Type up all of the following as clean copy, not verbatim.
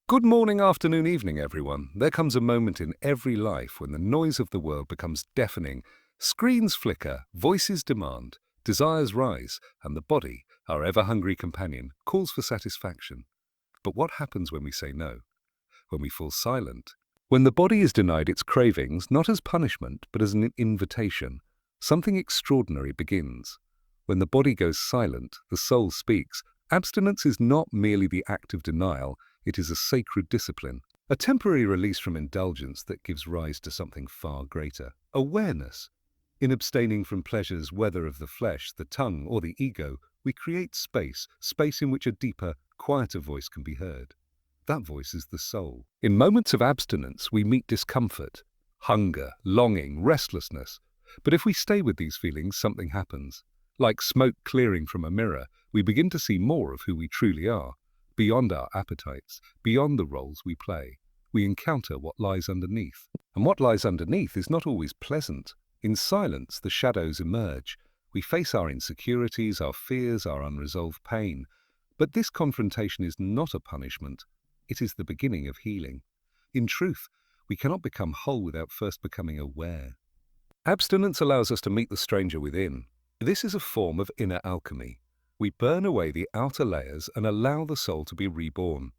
Good morning, afternoon, evening, everyone. There comes a moment in every life when the noise of the world becomes deafening, screens flicker, voices demand, desires rise, and the body, our ever-hungry companion, calls for satisfaction. But what happens when we say no? When we fall silent? When the body is denied its cravings, not as punishment, but as an invitation, something extraordinary begins. When the body goes silent, the soul speaks. Abstinence is not merely the act of denial, it is a sacred discipline, a temporary release from indulgence that gives rise to something far greater, awareness. In abstaining from pleasures, whether of the flesh, the tongue, or the ego, we create space in which a deeper, quieter voice can be heard. That voice is the soul. In moments of abstinence, we meet discomfort, hunger, longing, restlessness. But if we stay with these feelings, something happens. Like smoke clearing from a mirror, we begin to see more of who we truly are. Beyond our appetites, beyond the roles we play, we encounter what lies underneath. And what lies underneath is not always pleasant. In silence, the shadows emerge. We face our insecurities, our fears, our unresolved pain. But this confrontation is not a punishment. It is the beginning of healing. In truth, we cannot become whole without first becoming aware. Abstinence allows us to meet the stranger within. This is a form of inner alchemy. We burn away the outer layers and allow the soul to be reborn.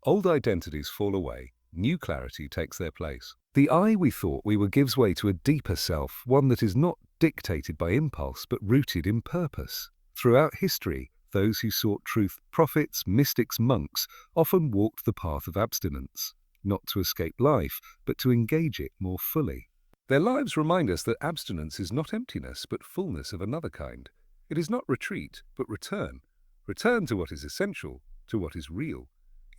Old identities fall away, new clarity takes their place. The I we thought we were gives way to a deeper self, one that is not dictated by impulse but rooted in purpose. Throughout history, those who sought truth, prophets, mystics, monks, often walked the path of abstinence, not to escape life, but to engage it more fully. Their lives remind us that abstinence is not emptiness, but fullness of another kind. It is not retreat, but return. Return to what is essential, to what is real.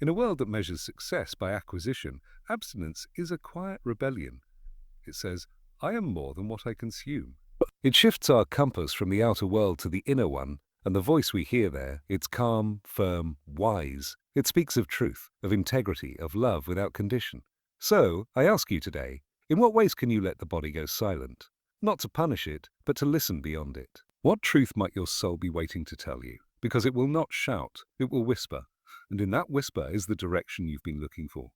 In a world that measures success by acquisition, abstinence is a quiet rebellion. It says, I am more than what I consume. It shifts our compass from the outer world to the inner one, and the voice we hear there, it's calm, firm, wise. It speaks of truth, of integrity, of love without condition. So, I ask you today, in what ways can you let the body go silent? Not to punish it, but to listen beyond it. What truth might your soul be waiting to tell you? Because it will not shout, it will whisper. And in that whisper is the direction you've been looking for.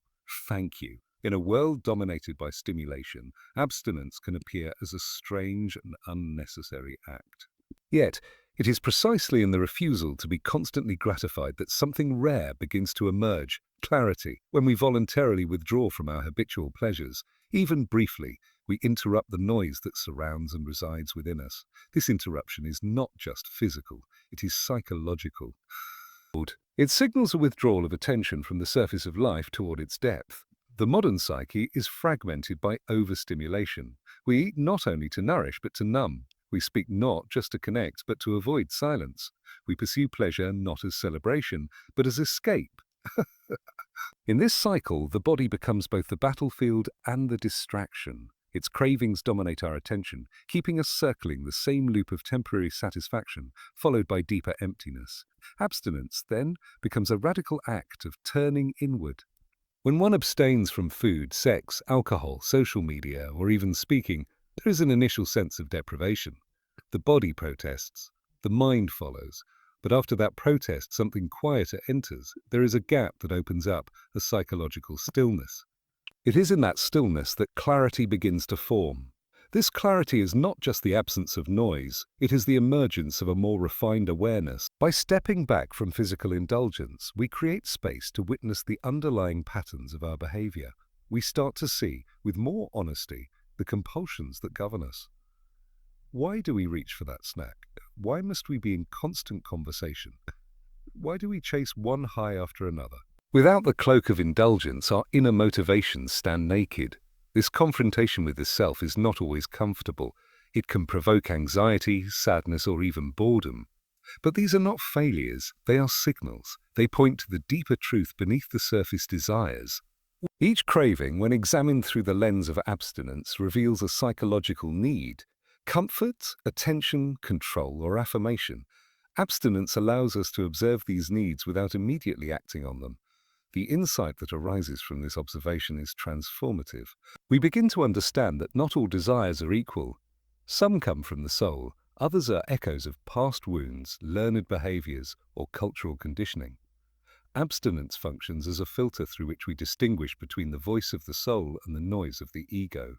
Thank you. In a world dominated by stimulation, abstinence can appear as a strange and unnecessary act. Yet, it is precisely in the refusal to be constantly gratified that something rare begins to emerge, clarity. When we voluntarily withdraw from our habitual pleasures, even briefly, we interrupt the noise that surrounds and resides within us. This interruption is not just physical, it is psychological. It signals a withdrawal of attention from the surface of life toward its depth. The modern psyche is fragmented by overstimulation. We eat not only to nourish but to numb. We speak not just to connect but to avoid silence. We pursue pleasure not as celebration but as escape. In this cycle, the body becomes both the battlefield and the distraction. Its cravings dominate our attention, keeping us circling the same loop of temporary satisfaction, followed by deeper emptiness. Abstinence, then, becomes a radical act of turning inward. When one abstains from food, sex, alcohol, social media, or even speaking, there is an initial sense of deprivation. The body protests, the mind follows. But after that protest, something quieter enters. There is a gap that opens up, a psychological stillness. It is in that stillness that clarity begins to form. This clarity is not just the absence of noise, it is the emergence of a more refined awareness. By stepping back from physical indulgence, we create space to witness the underlying patterns of our behavior. We start to see, with more honesty, the compulsions that govern us. Why do we reach for that snack? Why must we be in constant conversation? Why do we chase one high after another? Without the cloak of indulgence, our inner motivations stand naked. This confrontation with the self is not always comfortable. It can provoke anxiety, sadness, or even boredom. But these are not failures, they are signals. They point to the deeper truth beneath the surface desires. Each craving, when examined through the lens of abstinence, reveals a psychological need. Comfort, attention, control, or affirmation. Abstinence allows us to observe these needs without immediately acting on them. The insight that arises from this observation is transformative. We begin to understand that not all desires are equal. Some come from the soul, others are echoes of past wounds, learned behaviors, or cultural conditioning. Abstinence functions as a filter through which we distinguish between the voice of the soul and the noise of the ego.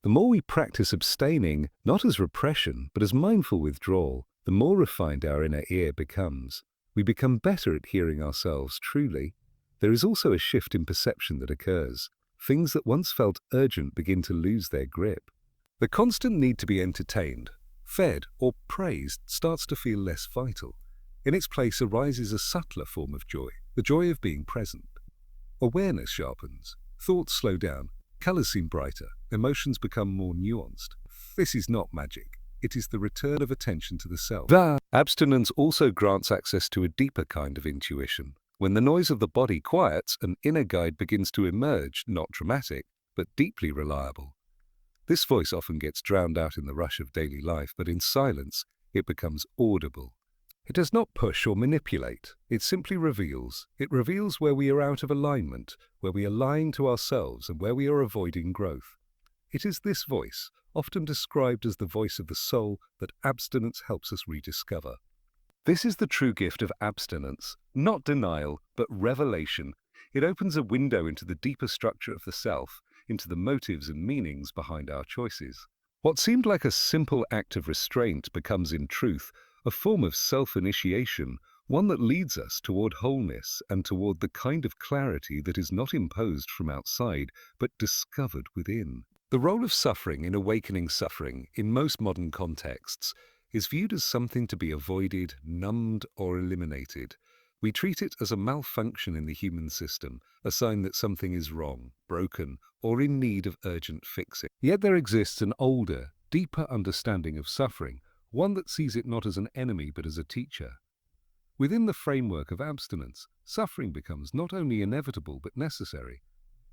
The more we practice abstaining, not as repression, but as mindful withdrawal, the more refined our inner ear becomes. We become better at hearing ourselves truly. There is also a shift in perception that occurs. Things that once felt urgent begin to lose their grip. The constant need to be entertained, fed, or praised starts to feel less vital. In its place arises a subtler form of joy, the joy of being present. Awareness sharpens, thoughts slow down, colors seem brighter, emotions become more nuanced. This is not magic. It is the return of attention to the self. Abstinence also grants access to a deeper kind of intuition. When the noise of the body quiets, an inner guide begins to emerge, not dramatic, but deeply reliable. This voice often gets drowned out in the rush of daily life, but in silence, it becomes audible. It does not push or manipulate. It simply reveals. It reveals where we are out of alignment, where we are lying to ourselves, and where we are avoiding growth. It is this voice, often described as the voice of the soul, that abstinence helps us rediscover. This is the true gift of abstinence, not denial, but revelation. It opens a window into the deeper structure of the self, into the motives and meanings behind our choices. What seemed like a simple act of restraint becomes, in truth, a form of self-initiation, one that leads us toward wholeness and toward the kind of clarity that is not imposed from outside, but discovered within. The role of suffering in awakening suffering, in most modern contexts, is viewed as something to be avoided, numbed, or eliminated. We treat it as a malfunction in the human system, a sign that something is wrong, broken, or in need of urgent fixing. Yet there exists an older, deeper understanding of suffering, one that sees it not as an enemy but as a teacher. Within the framework of abstinence, suffering becomes not only inevitable but necessary.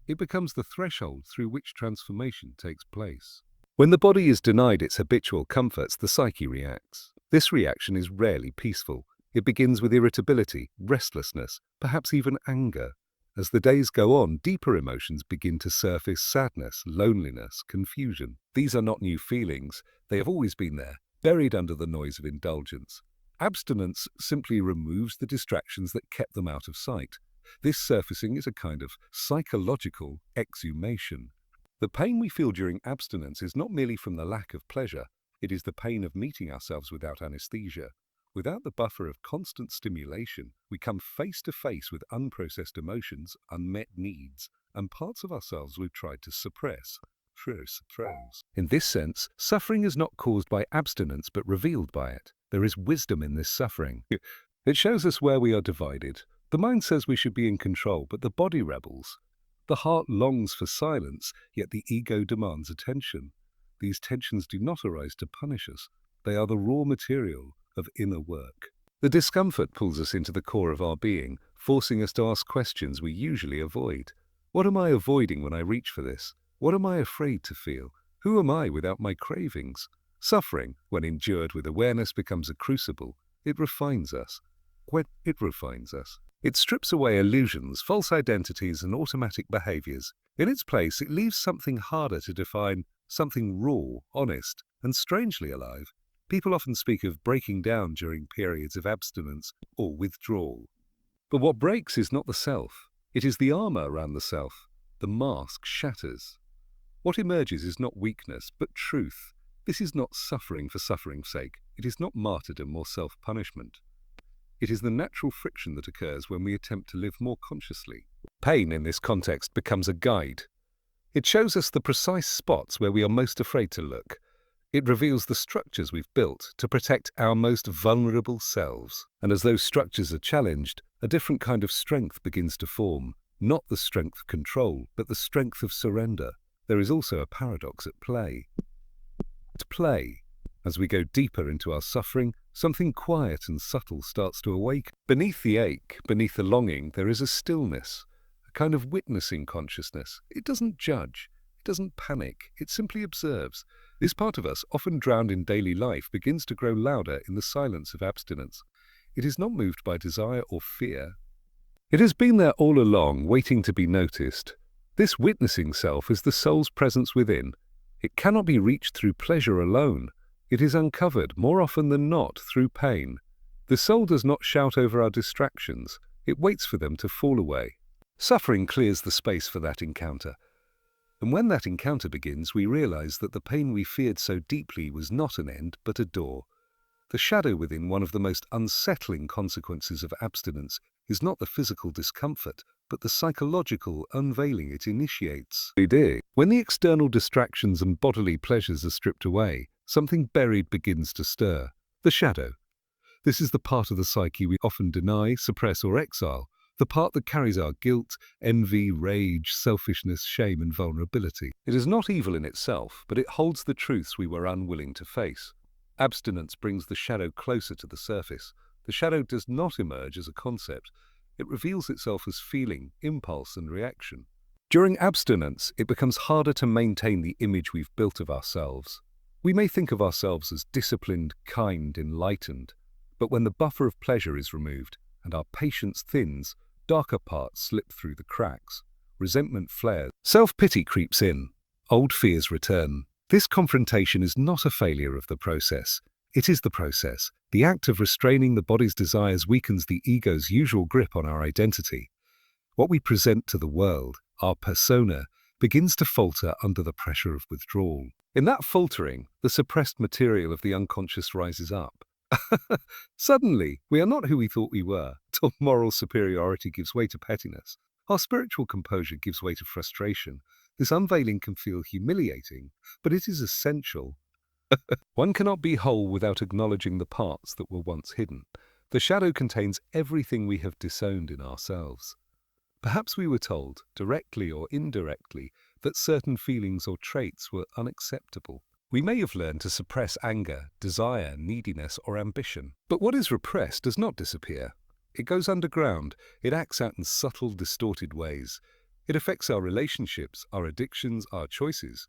It becomes the threshold through which transformation takes place. When the body is denied its habitual comforts, the psyche reacts. This reaction is rarely peaceful. It begins with irritability, restlessness, perhaps even anger. As the days go on, deeper emotions begin to surface: sadness, loneliness, confusion. These are not new feelings. They have always been there, buried under the noise of indulgence. Abstinence simply removes the distractions that kept them out of sight. This surfacing is a kind of psychological exhumation. The pain we feel during abstinence is not merely from the lack of pleasure. It is the pain of meeting ourselves without anesthesia. Without the buffer of constant stimulation, we come face to face with unprocessed emotions, unmet needs, and parts of ourselves we've tried to suppress. In this sense, suffering is not caused by abstinence but revealed by it. There is wisdom in this suffering. It shows us where we are divided. The mind says we should be in control, but the body rebels. The heart longs for silence, yet the ego demands attention. These tensions do not arise to punish us. They are the raw material of inner work. The discomfort pulls us into the core of our being, forcing us to ask questions we usually avoid. What am I avoiding when I reach for this? What am I afraid to feel? Who am I without my cravings? Suffering, when endured with awareness, becomes a crucible. It refines us. It strips away illusions, false identities, and automatic behaviors. In its place, it leaves something harder to define, something raw, honest, and strangely alive. People often speak of breaking down during periods of abstinence or withdrawal. But what breaks is not the self. It is the armor around the self. The mask shatters. What emerges is not weakness, but truth. This is not suffering for suffering's sake. It is not martyrdom or self-punishment. It is the natural friction that occurs when we attempt to live more consciously. Pain in this context becomes a guide. It shows us the precise spots where we are most afraid to look. It reveals the structures we've built to protect our most vulnerable selves. And as those structures are challenged, a different kind of strength begins to form. Not the strength of control, but the strength of surrender. There is also a paradox at play. As we go deeper into our suffering, something quiet and subtle starts to awake. Beneath the ache, beneath the longing, there is a stillness, a kind of witnessing consciousness. It doesn't judge, it doesn't panic, it simply observes. This part of us, often drowned in daily life, begins to grow louder in the silence of abstinence. It is not moved by desire or fear. It has been there all along, waiting to be noticed. This witnessing self is the soul's presence within. It cannot be reached through pleasure alone. It is uncovered, more often than not, through pain. The soul does not shout over our distractions. It waits for them to fall away. Suffering clears the space for that encounter. And when that encounter begins, we realize that the pain we feared so deeply was not an end, but a door. The shadow within, one of the most unsettling consequences of abstinence, is not the physical discomfort, but the psychological unveiling it initiates. When the external distractions and bodily pleasures are stripped away, something buried begins to stir. The shadow. This is the part of the psyche we often deny, suppress, or exile, the part that carries our guilt, envy, rage, selfishness, shame, and vulnerability. It is not evil in itself, but it holds the truths we were unwilling to face. Abstinence brings the shadow closer to the surface. The shadow does not emerge as a concept. It reveals itself as feeling, impulse, and reaction. During abstinence, it becomes harder to maintain the image we've built of ourselves. We may think of ourselves as disciplined, kind, enlightened, but when the buffer of pleasure is removed and our patience thins, darker parts slip through the cracks. Resentment flares. Self-pity creeps in. Old fears return. This confrontation is not a failure of the process. It is the process. The act of restraining the body's desires weakens the ego's usual grip on our identity. What we present to the world, our persona, begins to falter under the pressure of withdrawal. In that faltering, the suppressed material of the unconscious rises up. Suddenly, we are not who we thought we were, till moral superiority gives way to pettiness. Our spiritual composure gives way to frustration. This unveiling can feel humiliating, but it is essential. One cannot be whole without acknowledging the parts that were once hidden. The shadow contains everything we have disowned in ourselves. Perhaps we were told, directly or indirectly, that certain feelings or traits were unacceptable. We may have learned to suppress anger, desire, neediness, or ambition. But what is repressed does not disappear. It goes underground. It acts out in subtle, distorted ways. It affects our relationships, our addictions, our choices.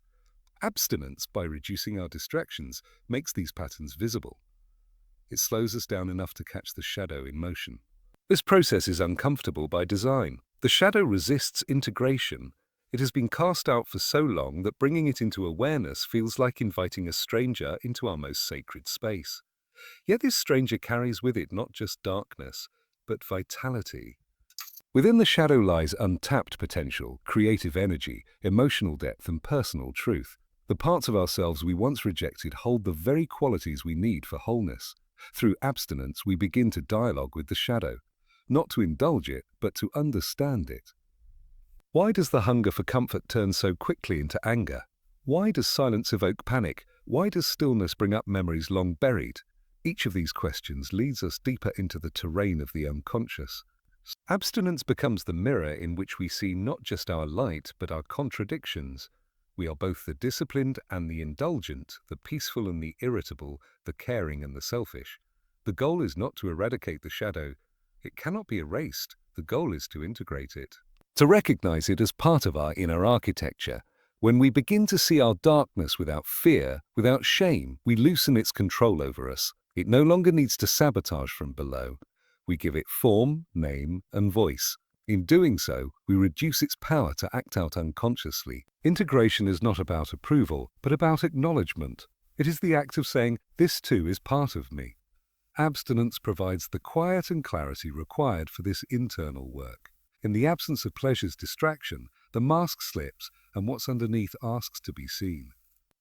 Abstinence, by reducing our distractions, makes these patterns visible. It slows us down enough to catch the shadow in motion. This process is uncomfortable by design. The shadow resists integration. It has been cast out for so long that bringing it into awareness feels like inviting a stranger into our most sacred space. Yet this stranger carries with it not just darkness, but vitality. Within the shadow lies untapped potential, creative energy, emotional depth, and personal truth. The parts of ourselves we once rejected hold the very qualities we need for wholeness. Through abstinence, we begin to dialogue with the shadow, not to indulge it, but to understand it. Why does the hunger for comfort turn so quickly into anger? Why does silence evoke panic? Why does stillness bring up memories long buried? Each of these questions leads us deeper into the terrain of the unconscious. Abstinence becomes the mirror in which we see not just our light, but our contradictions. We are both the disciplined and the indulgent, the peaceful and the irritable, the caring and the selfish. The goal is not to eradicate the shadow. It cannot be erased. The goal is to integrate it. To recognize it as part of our inner architecture. When we begin to see our darkness without fear, without shame, we loosen its control over us. It no longer needs to sabotage from below. We give it form, name, and voice. In doing so, we reduce its power to act out unconsciously. Integration is not about approval, but about acknowledgement. It is the act of saying, "This too is part of me." Abstinence provides the quiet and clarity required for this internal work. In the absence of pleasure's distraction, the mask slips, and what's underneath asks to be seen.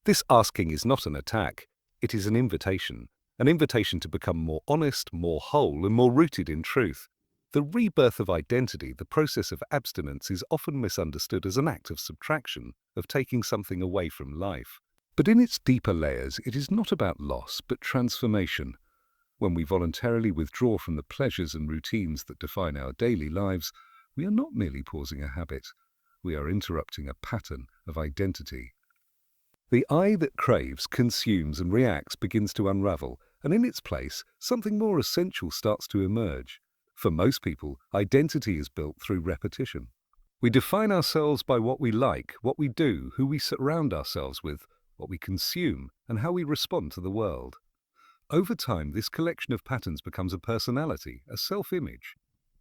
This asking is not an attack. It is an invitation to become more honest, more whole, and more rooted in truth. The rebirth of identity, the process of abstinence, is often misunderstood as an act of subtraction, of taking something away from life. But in its deeper layers, it is not about loss, but transformation. When we voluntarily withdraw from the pleasures and routines that define our daily lives, we are not merely pausing a habit. We are interrupting a pattern of identity. The I that craves, consumes, and reacts begins to unravel, and in its place, something more essential starts to emerge. For most people, identity is built through repetition. We define ourselves by what we like, what we do, who we surround ourselves with, what we consume, and how we respond to the world. Over time, this collection of patterns becomes a personality, a self-image.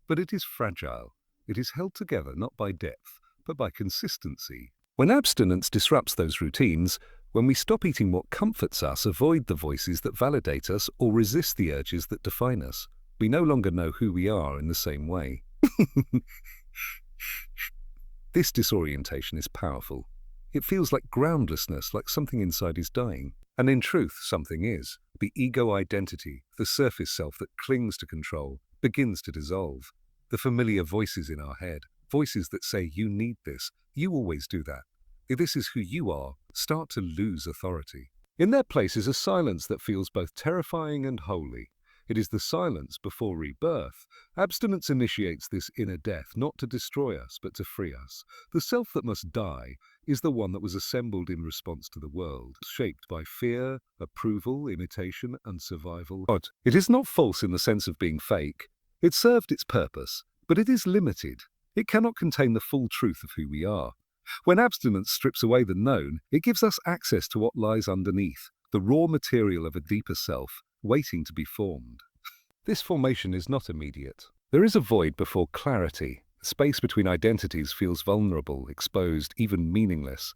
But it is fragile. It is held together not by depth, but by consistency. When abstinence disrupts those routines, when we stop eating what comforts us, avoid the voices that validate us, or resist the urges that define us, We no longer know who we are in the same way. This disorientation is powerful. It feels like groundlessness, like something inside is dying. And in truth, something is. The ego identity, the surface self that clings to control, begins to dissolve. The familiar voices in our head, voices that say, you need this, you always do that, this is who you are, start to lose authority. In their place is a silence that feels both terrifying and holy. It is the silence before rebirth. Abstinence initiates this inner death, not to destroy us, but to free us. The self that must die is the one that was assembled in response to the world, shaped by fear, approval, imitation, and survival. But it is not false in the sense of being fake. It served its purpose, but it is limited. It cannot contain the full truth of who we are. When abstinence strips away the known, it gives us access to what lies underneath, the raw material of a deeper self, waiting to be formed. This formation is not immediate. There is a void before clarity. The space between identities feels vulnerable, exposed, even meaningless.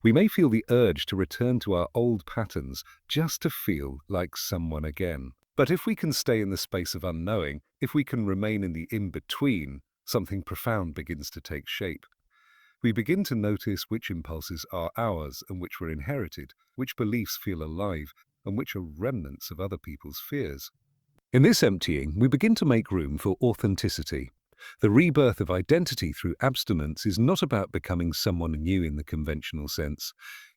We may feel the urge to return to our old patterns just to feel like someone again. But if we can stay in the space of unknowing, if we can remain in the in-between, something profound begins to take shape. We begin to notice which impulses are ours and which were inherited, which beliefs feel alive, and which are remnants of other people's fears. In this emptying, we begin to make room for authenticity. The rebirth of identity through abstinence is not about becoming someone new in the conventional sense.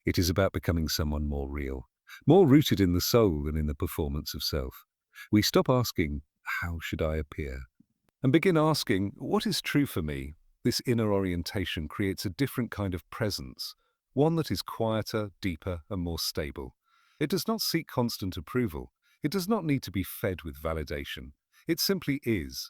It is about becoming someone more real, more rooted in the soul than in the performance of self. We stop asking, how should I appear? And begin asking, what is true for me? This inner orientation creates a different kind of presence, one that is quieter, deeper, and more stable. It does not seek constant approval. It does not need to be fed with validation. It simply is.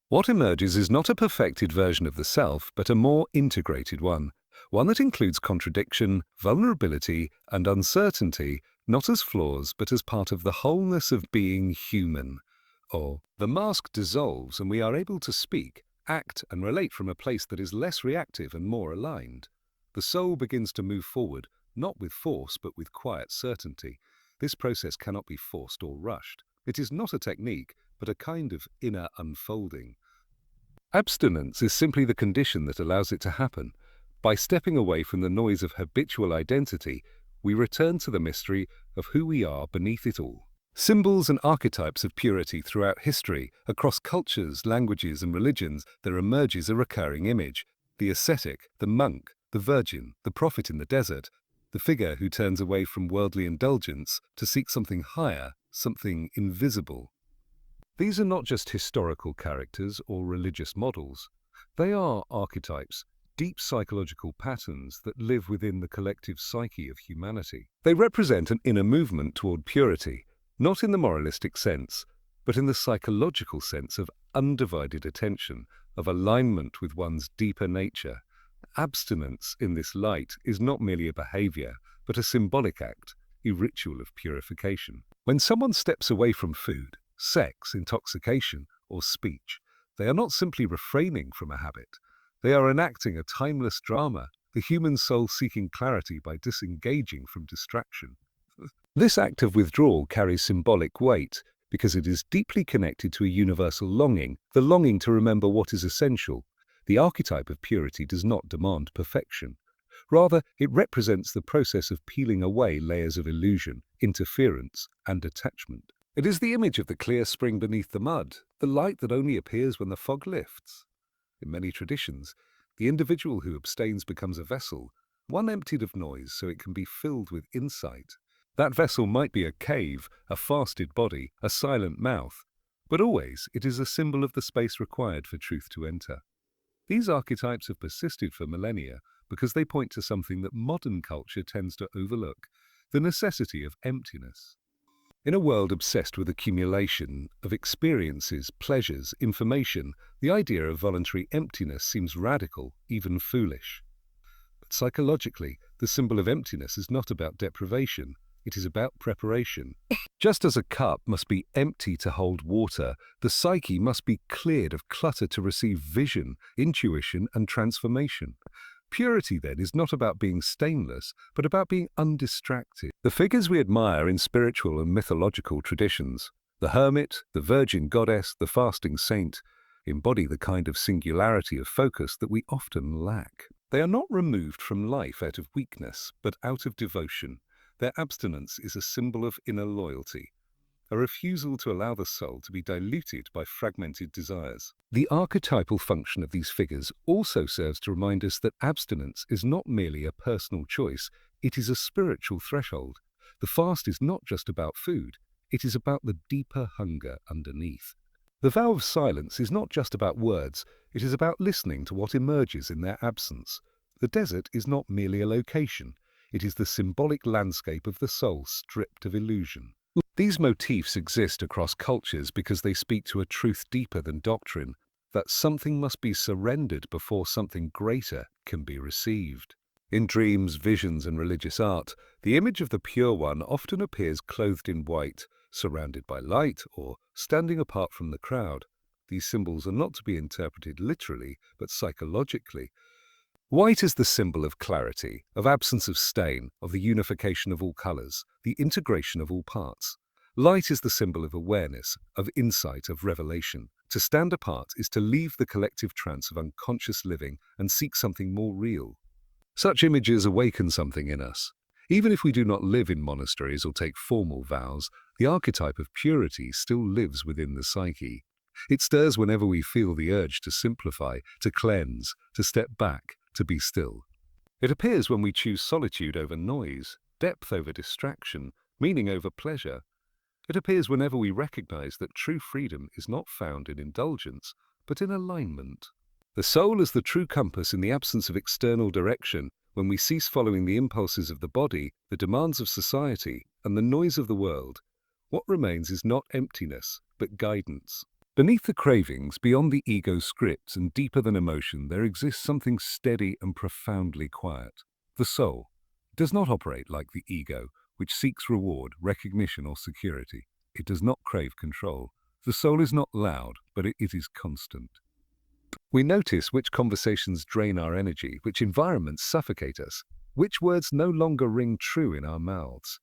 What emerges is not a perfected version of the self, but a more integrated one that includes contradiction, vulnerability, and uncertainty, not as flaws, but as part of the wholeness of being human. Or, the mask dissolves and we are able to speak, act, and relate from a place that is less reactive and more aligned. The soul begins to move forward, not with force, but with quiet certainty. This process cannot be forced or rushed. It is not a technique, but a kind of inner unfolding. Abstinence is simply the condition that allows it to happen. By stepping away from the noise of habitual identity, we return to the mystery of who we are beneath it all. Symbols and archetypes of purity throughout history, across cultures, languages, and religions, there emerges a recurring image. The ascetic, the monk, the virgin, the prophet in the desert, the figure who turns away from worldly indulgence to seek something higher, something invisible. These are not just historical characters or religious models. They are archetypes, deep psychological patterns that live within the collective psyche of humanity. They represent an inner movement toward purity, not in the moralistic sense, but in the psychological sense of undivided attention, of alignment with one's deeper nature. Abstinence in this light is not merely a behavior, but a symbolic act, a ritual of purification. When someone steps away from food, sex, intoxication, or speech, they are not simply refraining from a habit. They are enacting a timeless drama, the human soul seeking clarity by disengaging from distraction. This act of withdrawal carries symbolic weight because it is deeply connected to a universal longing, the longing to remember what is essential. The archetype of purity does not demand perfection. Rather, it represents the process of peeling away layers of illusion, interference, and attachment. It is the image of the clear spring beneath the mud, the light that only appears when the fog lifts. In many traditions, the individual who abstains becomes a vessel, one emptied of noise so it can be filled with insight. That vessel might be a cave, a fasted body, a silent mouth, but always it is a symbol of the space required for truth to enter. These archetypes have persisted for millennia because they point to something that modern culture tends to overlook, the necessity of emptiness. In a world obsessed with accumulation of experiences, pleasures, information, the idea of voluntary emptiness seems radical, even foolish. But psychologically, the symbol of emptiness is not about deprivation. It is about preparation. Just as a cup must be empty to hold water, the psyche must be cleared of clutter to receive vision, intuition, and transformation. Purity, then, is not about being stainless, but about being undistracted. The figures we admire in spiritual and mythological traditions, The hermit, the virgin goddess, the fasting saint embody the kind of singularity of focus that we often lack. They are not removed from life out of weakness, but out of devotion. Their abstinence is a symbol of inner loyalty, a refusal to allow the soul to be diluted by fragmented desires. The archetypal function of these figures also serves to remind us that abstinence is not merely a personal choice, it is a spiritual threshold. The fast is not just about food, it is about the deeper hunger underneath. The vow of silence is not just about words, it is about listening to what emerges in their absence. The desert is not merely a location, it is the symbolic landscape of the soul stripped of illusion. These motifs exist across cultures because they speak to a truth deeper than doctrine, that something must be surrendered before something greater can be received. In dreams, visions, and religious art, the image of the Pure One often appears clothed in white, surrounded by light, or standing apart from the crowd. These symbols are not to be interpreted literally, but psychologically. White is the symbol of clarity, of absence of stain, of the unification of all colors, the integration of all parts. Light is the symbol of awareness, of insight, of revelation. To stand apart is to leave the collective trance of unconscious living and seek something more real. Such images awaken something in us. Even if we do not live in monasteries or take formal vows, the archetype of purity still lives within the psyche. It stirs whenever we feel the urge to simplify, to cleanse, to step back, to be still. It appears when we choose solitude over noise, depth over distraction, meaning over pleasure. It appears whenever we recognize that true freedom is not found in indulgence, but in alignment. The soul is the true compass in the absence of external direction. When we cease following the impulses of the body, the demands of society, and the noise of the world, what remains is not emptiness, but guidance. Beneath the cravings, beyond the ego's scripts and deeper than emotion, there exists something steady and profoundly quiet. The soul does not operate like the ego, which seeks reward, recognition, or security. It does not crave control. The soul is not loud, but it is constant. We notice which conversations drain our energy, which environments suffocate us, which words no longer ring true in our mouths.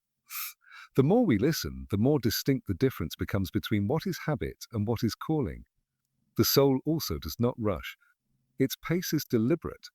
The more we listen, the more distinct the difference becomes between what is habit and what is calling. The soul also does not rush. Its pace is deliberate,